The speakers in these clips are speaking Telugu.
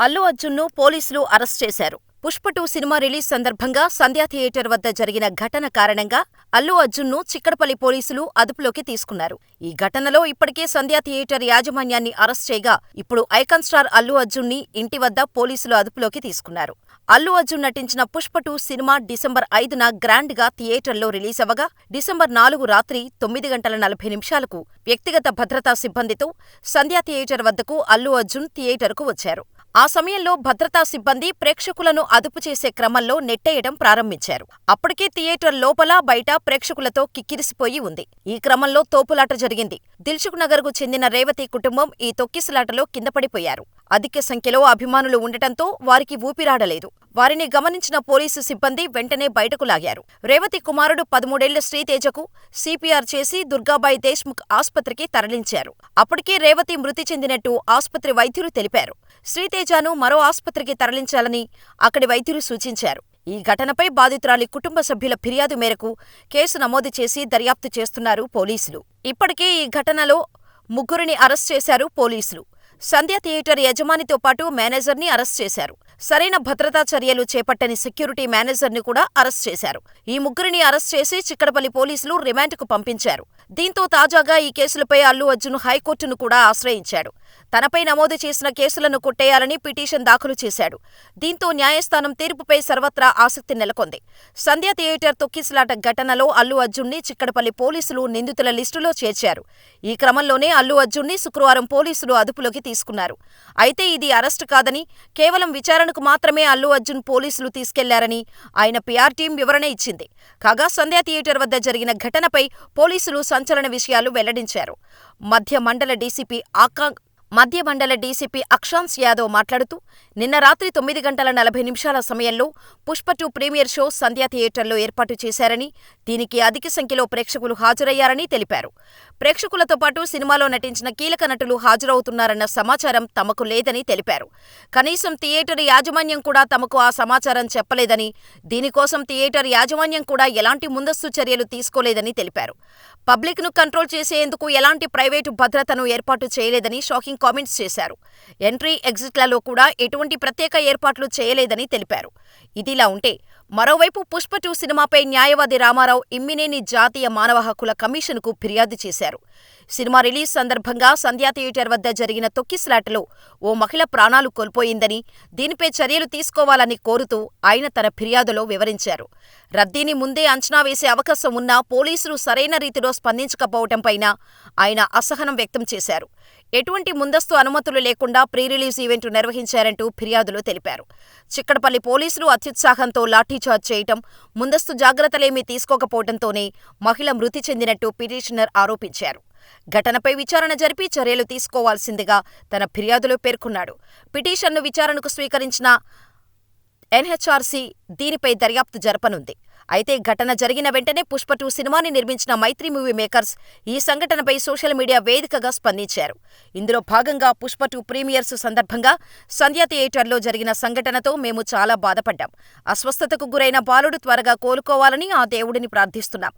అల్లు అర్జున్ను పోలీసులు అరెస్ట్ చేశారు. పుష్ప-2 సినిమా రిలీజ్ సందర్భంగా సంధ్యా థియేటర్ వద్ద జరిగిన ఘటన కారణంగా అల్లు అర్జున్ను చిక్కడపల్లి పోలీసులు అదుపులోకి తీసుకున్నారు. ఈ ఘటనలో ఇప్పటికే సంధ్యా థియేటర్ యాజమాన్యాన్ని అరెస్ట్ చేయగా, ఇప్పుడు ఐకాన్ స్టార్ అల్లు అర్జున్ని ఇంటి వద్ద పోలీసులు అదుపులోకి తీసుకున్నారు. అల్లు అర్జున్ నటించిన పుష్ప-2 సినిమా డిసెంబర్ 5న గ్రాండ్ గా థియేటర్లో రిలీజ్ అవ్వగా, డిసెంబర్ 4 రాత్రి 9:40 వ్యక్తిగత భద్రతా సిబ్బందితో సంధ్యా థియేటర్ వద్దకు అల్లు అర్జున్ థియేటర్కు వచ్చారు. ఆ సమయంలో భద్రతా సిబ్బంది ప్రేక్షకులను అదుపు చేసే క్రమంలో నెట్టేయడం ప్రారంభించారు. అప్పటికే థియేటర్ లోపల, బయట ప్రేక్షకులతో కిక్కిరిసిపోయి ఉంది. ఈ క్రమంలో తోపులాట జరిగింది. దిల్సుఖ్ నగర్కు చెందిన రేవతి కుటుంబం ఈ తొక్కిసలాటలో కిందపడిపోయారు. అధిక సంఖ్యలో అభిమానులు ఉండటంతో వారికి ఊపిరాడలేదు. వారిని గమనించిన పోలీసు సిబ్బంది వెంటనే బయటకు లాగారు. రేవతి కుమారుడు 13ఏళ్ల శ్రీతేజకు సిపిఆర్ చేసి దుర్గాబాయి దేశ్ముఖ్ ఆస్పత్రికి తరలించారు. అప్పటికే రేవతి మృతి చెందినట్టు ఆస్పత్రి వైద్యులు తెలిపారు. శ్రీతేజను మరో ఆస్పత్రికి తరలించాలని అక్కడి వైద్యులు సూచించారు. ఈ ఘటనపై బాధితురాలి కుటుంబ సభ్యుల ఫిర్యాదు మేరకు కేసు నమోదు చేసి దర్యాప్తు చేస్తున్నారు పోలీసులు. ఇప్పటికే ఈ ఘటనలో ముగ్గురిని అరెస్ట్ చేశారు పోలీసులు. సంధ్యా థియేటర్ యజమానితో పాటు మేనేజర్ని అరెస్ట్ చేశారు. సరైన భద్రతా చర్యలు చేపట్టని సెక్యూరిటీ మేనేజర్ని కూడా అరెస్ట్ చేశారు. ఈ ముగ్గురిని అరెస్ట్ చేసి చిక్కడపల్లి పోలీసులు రిమాండ్కు పంపించారు. దీంతో తాజాగా ఈ కేసులపై అల్లు అర్జున్ హైకోర్టును కూడా ఆశ్రయించాడు. తనపై నమోదు చేసిన కేసులను కొట్టేయాలని పిటిషన్ దాఖలు చేశాడు. దీంతో న్యాయస్థానం తీర్పుపై సర్వత్రా ఆసక్తి నెలకొంది. సంధ్యా థియేటర్ తొక్కిసలాట ఘటనలో అల్లు అర్జున్ని చిక్కడపల్లి పోలీసులు నిందితుల లిస్టులో చేర్చారు. ఈ క్రమంలోనే అల్లు అర్జున్ని శుక్రవారం పోలీసులు అదుపులోకి తీసుకున్నారు. అయితే ఇది అరెస్టు కాదని, కేవలం విచారణకు మాత్రమే అల్లు అర్జున్ పోలీసులు తీసుకెళ్లారని ఆయన పిఆర్ టీం వివరణ ఇచ్చింది. కాగా సంధ్యా థియేటర్ వద్ద జరిగిన ఘటనపై పోలీసులు సంచలన విషయాలు వెల్లడించారు. మధ్య మండల డీసీపీ అక్షాంశ్ యాదవ్ మాట్లాడుతూ, నిన్న రాత్రి 9:40 సమయంలో పుష్ప-2 ప్రీమియర్ షో సంధ్యా థియేటర్లో ఏర్పాటు చేశారని, దీనికి అధిక సంఖ్యలో ప్రేక్షకులు హాజరయ్యారని తెలిపారు. ప్రేక్షకులతో పాటు సినిమాలో నటించిన కీలక నటులు హాజరవుతున్నారన్న సమాచారం తమకు లేదని తెలిపారు. కనీసం థియేటర్ యాజమాన్యం కూడా తమకు ఆ సమాచారం చెప్పలేదని, దీనికోసం థియేటర్ యాజమాన్యం కూడా ఎలాంటి ముందస్తు చర్యలు తీసుకోలేదని తెలిపారు. పబ్లిక్ను కంట్రోల్ చేసేందుకు ఎలాంటి ప్రైవేటు భద్రతను ఏర్పాటు చేయలేదని షాకింగ్ కామెంట్స్ చేశారు. ఎంట్రీ, ఎగ్జిట్లలో కూడా ఎటువంటి ప్రత్యేక ఏర్పాట్లు చేయలేదని తెలిపారు. ఇదిలా ఉంటే, మరోవైపు పుష్ప-2 సినిమాపై న్యాయవాది రామారావు ఇమ్మినేని జాతీయ మానవ హక్కుల కమిషన్కు ఫిర్యాదు చేశారు. సినిమా రిలీజ్ సందర్భంగా సంధ్యా థియేటర్ వద్ద జరిగిన తొక్కిసలాటలో ఓ మహిళ ప్రాణాలు కోల్పోయిందని, దీనిపై చర్యలు తీసుకోవాలని కోరుతూ ఆయన తన ఫిర్యాదులో వివరించారు. రద్దీని ముందే అంచనా వేసే అవకాశం ఉన్నా పోలీసులు సరైన రీతిలో స్పందించకపోవటంపైన ఆయన అసహనం వ్యక్తం చేశారు. ఎటువంటి ముందస్తు అనుమతులు లేకుండా ప్రీ రిలీజ్ ఈవెంట్ నిర్వహించారంటూ ఫిర్యాదులో తెలిపారు. చిక్కడపల్లి పోలీసులు అత్యుత్సాహంతో లాఠీచార్జ్ చేయటం, ముందస్తు జాగ్రత్తలేమీ తీసుకోకపోవడంతోనే మహిళ మృతి చెందినట్టు పిటిషనర్ ఆరోపించారు. ఘటనపై విచారణ జరిపి చర్యలు తీసుకోవాల్సిందిగా తన ఫిర్యాదులో పేర్కొన్నాడు. పిటిషన్ను విచారణకు స్వీకరించిన ఎన్హెచ్ఆర్సీ దీనిపై దర్యాప్తు జరపనుంది. అయితే ఘటన జరిగిన వెంటనే పుష్ప-2 సినిమాని నిర్మించిన మైత్రి మూవీ మేకర్స్ ఈ సంఘటనపై సోషల్ మీడియా వేదికగా స్పందించారు. ఇందులో భాగంగా పుష్ప-2 ప్రీమియర్స్ సందర్భంగా సంధ్యా థియేటర్లో జరిగిన సంఘటనతో మేము చాలా బాధపడ్డాం. అస్వస్థతకు గురైన బాలుడు త్వరగా కోలుకోవాలని ఆ దేవుడిని ప్రార్థిస్తున్నాం.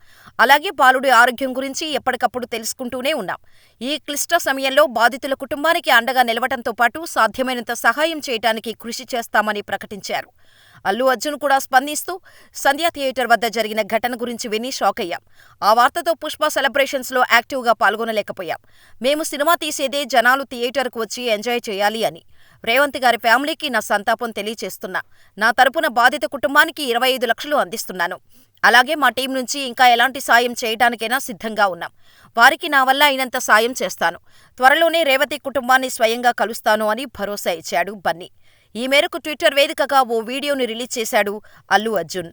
అలాగే బాలుడి ఆరోగ్యం గురించి ఎప్పటికప్పుడు తెలుసుకుంటూనే ఉన్నాం. ఈ క్లిష్ట సమయంలో బాధితుల కుటుంబానికి అండగా నిలవటంతో పాటు సాధ్యమైనంత సహాయం చేయడానికి కృషి చేస్తామని ప్రకటించారు. అల్లు అర్జున్ కూడా స్పందిస్తూ, సంధ్యా థియేటర్ వద్ద జరిగిన ఘటన గురించి విని షాకయ్యాం. ఆ వార్తతో పుష్ప సెలబ్రేషన్స్లో యాక్టివ్గా పాల్గొనలేకపోయాం. మేము సినిమా తీసేదే జనాలు థియేటర్కు వచ్చి ఎంజాయ్ చేయాలి అని. రేవంత్ గారి ఫ్యామిలీకి నా సంతాపం తెలియచేస్తున్నా. నా తరపున బాధిత కుటుంబానికి 25 లక్షలు అందిస్తున్నాను. అలాగే మా టీం నుంచి ఇంకా ఎలాంటి సాయం చేయడానికైనా సిద్ధంగా ఉన్నాం. వారికి నా వల్ల అయినంత సాయం చేస్తాను. త్వరలోనే రేవతి కుటుంబాన్ని స్వయంగా కలుస్తాను అని భరోసా ఇచ్చాడు బన్నీ. ఈ మేరకు ట్విట్టర్ వేదికగా ఓ వీడియోని రిలీజ్ చేశాడు అల్లు అర్జున్.